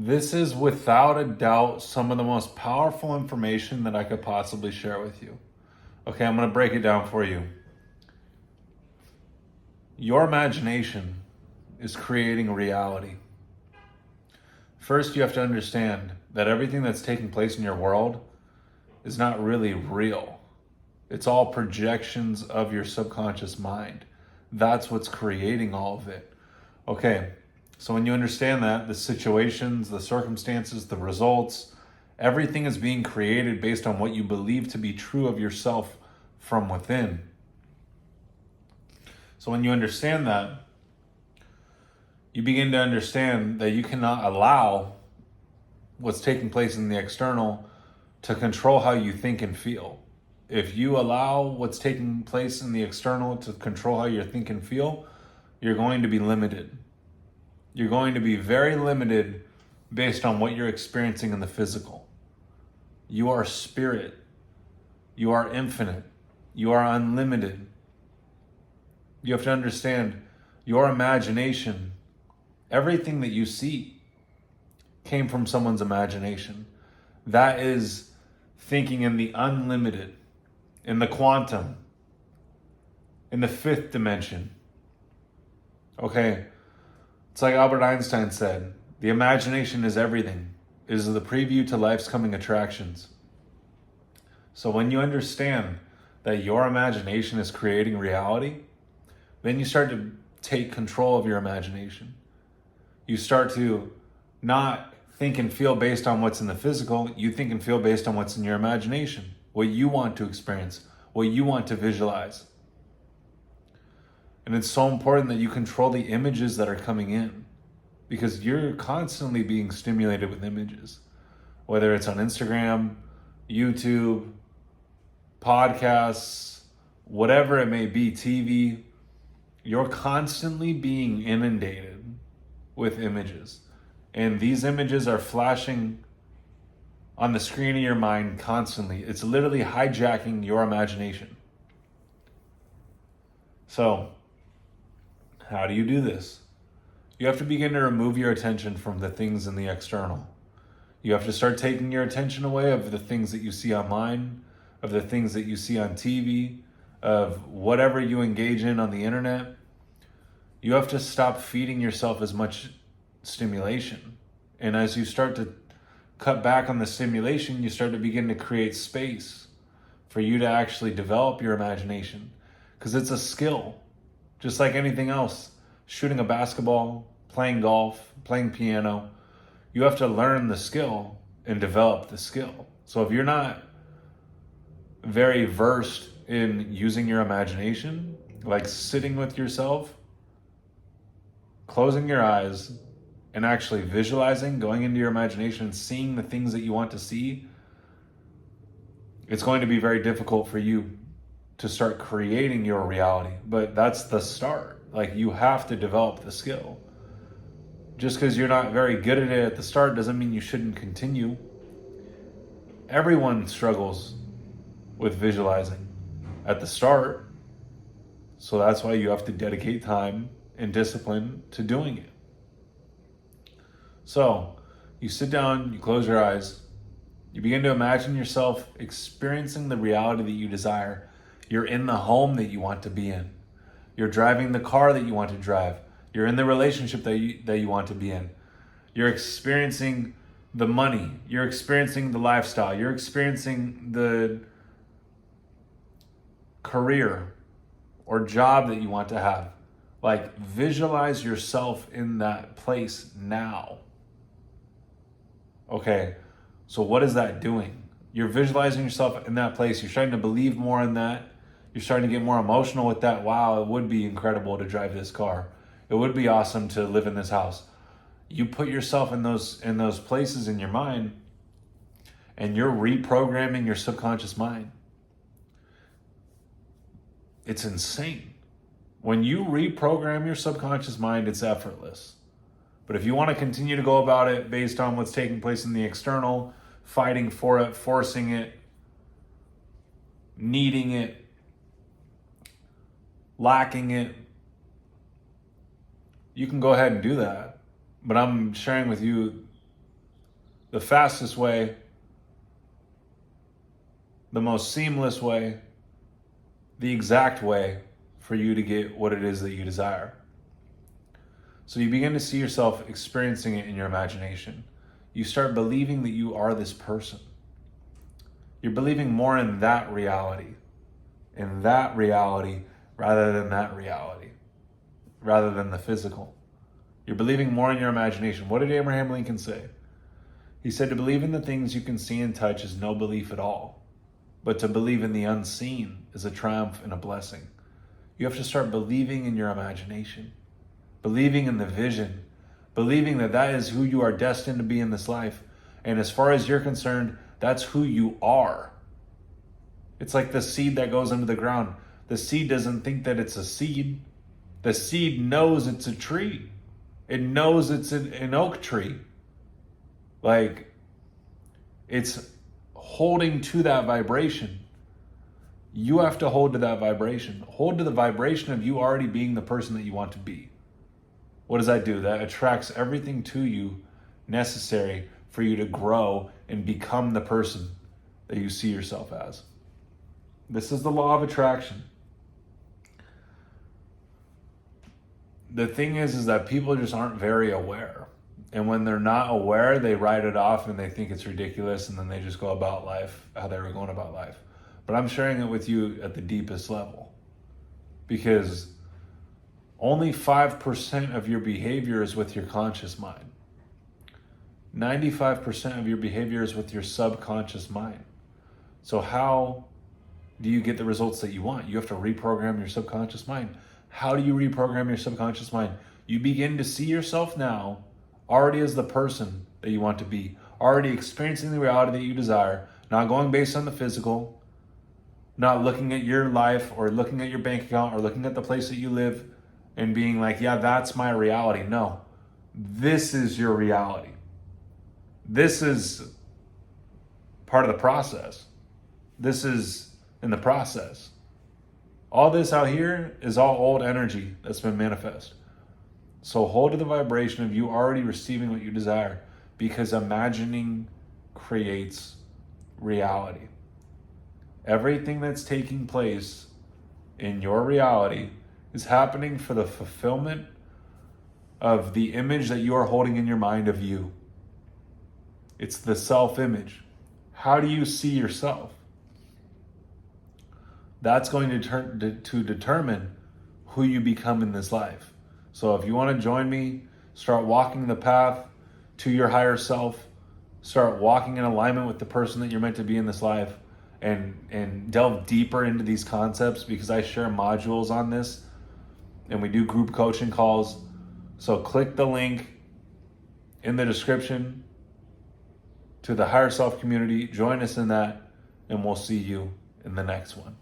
This is without a doubt some of the most powerful information that I could possibly share with you. Okay, I'm going to break it down for you. Your imagination is creating reality. First, you have to understand that everything that's taking place in your world is not really real. It's all projections of your subconscious mind. That's what's creating all of it. Okay, so when you understand that, the situations, the circumstances, the results, everything is being created based on what you believe to be true of yourself from within. So when you understand that, you begin to understand that you cannot allow what's taking place in the external to control how you think and feel. If you allow what's taking place in the external to control how you think and feel, you're going to be limited. You're going to be very limited based on what you're experiencing in the physical. You are spirit. You are infinite. You are unlimited. You have to understand your imagination, everything that you see came from someone's imagination. That is thinking in the unlimited, in the quantum, in the fifth dimension. Okay, it's like Albert Einstein said, the imagination is everything. It is the preview to life's coming attractions. So when you understand that your imagination is creating reality, then you start to take control of your imagination. You start to not think and feel based on what's in the physical. You think and feel based on what's in your imagination, what you want to experience, what you want to visualize. And it's so important that you control the images that are coming in, because you're constantly being stimulated with images, whether it's on Instagram, YouTube, podcasts, whatever it may be, TV. You're constantly being inundated with images. And these images are flashing on the screen of your mind constantly. It's literally hijacking your imagination. So, how do you do this? You have to begin to remove your attention from the things in the external. You have to start taking your attention away of the things that you see online, of the things that you see on TV, of whatever you engage in on the internet. You have to stop feeding yourself as much stimulation. And as you start to cut back on the stimulation, you start to begin to create space for you to actually develop your imagination. Because it's a skill, just like anything else. Shooting a basketball, playing golf, playing piano. You have to learn the skill and develop the skill. So if you're not very versed in using your imagination, like sitting with yourself, closing your eyes, and actually visualizing, going into your imagination, seeing the things that you want to see, it's going to be very difficult for you to start creating your reality. But that's the start. Like, you have to develop the skill. Just because you're not very good at it at the start doesn't mean you shouldn't continue. Everyone struggles with visualizing at the start. So that's why you have to dedicate time and discipline to doing it. So you sit down, you close your eyes, you begin to imagine yourself experiencing the reality that you desire. You're in the home that you want to be in. You're driving the car that you want to drive. You're in the relationship that you want to be in. You're experiencing the money. You're experiencing the lifestyle. You're experiencing the career or job that you want to have. Like, visualize yourself in that place now. Okay, so what is that doing? You're visualizing yourself in that place. You're starting to believe more in that. You're starting to get more emotional with that. Wow, it would be incredible to drive this car. It would be awesome to live in this house. You put yourself in those places in your mind, and you're reprogramming your subconscious mind. It's insane. When you reprogram your subconscious mind, it's effortless. But if you want to continue to go about it based on what's taking place in the external, fighting for it, forcing it, needing it, lacking it, you can go ahead and do that. But I'm sharing with you the fastest way, the most seamless way, the exact way for you to get what it is that you desire. So you begin to see yourself experiencing it in your imagination. You start believing that you are this person. You're believing more in that reality rather than that reality, rather than the physical. You're believing more in your imagination. What did Abraham Lincoln say? He said, to believe in the things you can see and touch is no belief at all, but to believe in the unseen is a triumph and a blessing. You have to start believing in your imagination, believing in the vision, believing that that is who you are destined to be in this life. And as far as you're concerned, that's who you are. It's like the seed that goes into the ground. The seed doesn't think that it's a seed. The seed knows it's a tree. It knows it's an oak tree. Like, it's holding to that vibration. You have to hold to that vibration. Hold to the vibration of you already being the person that you want to be. What does that do? That attracts everything to you necessary for you to grow and become the person that you see yourself as. This is the law of attraction. The thing is that people just aren't very aware. And when they're not aware, they write it off and they think it's ridiculous, and then they just go about life how they were going about life. But I'm sharing it with you at the deepest level, because only 5% of your behavior is with your conscious mind. 95% of your behavior is with your subconscious mind. So how do you get the results that you want? You have to reprogram your subconscious mind. How do you reprogram your subconscious mind? You begin to see yourself now already as the person that you want to be, already experiencing the reality that you desire, not going based on the physical, not looking at your life or looking at your bank account or looking at the place that you live and being like, yeah, that's my reality. No, this is your reality. This is part of the process. This is in the process. All this out here is all old energy that's been manifest. So hold to the vibration of you already receiving what you desire, because imagining creates reality. Everything that's taking place in your reality is happening for the fulfillment of the image that you are holding in your mind of you. It's the self-image. How do you see yourself? That's going to determine who you become in this life. So if you want to join me, start walking the path to your higher self, start walking in alignment with the person that you're meant to be in this life, and delve deeper into these concepts, because I share modules on this and we do group coaching calls. So click the link in the description to the Higher Self community, join us in that, and we'll see you in the next one.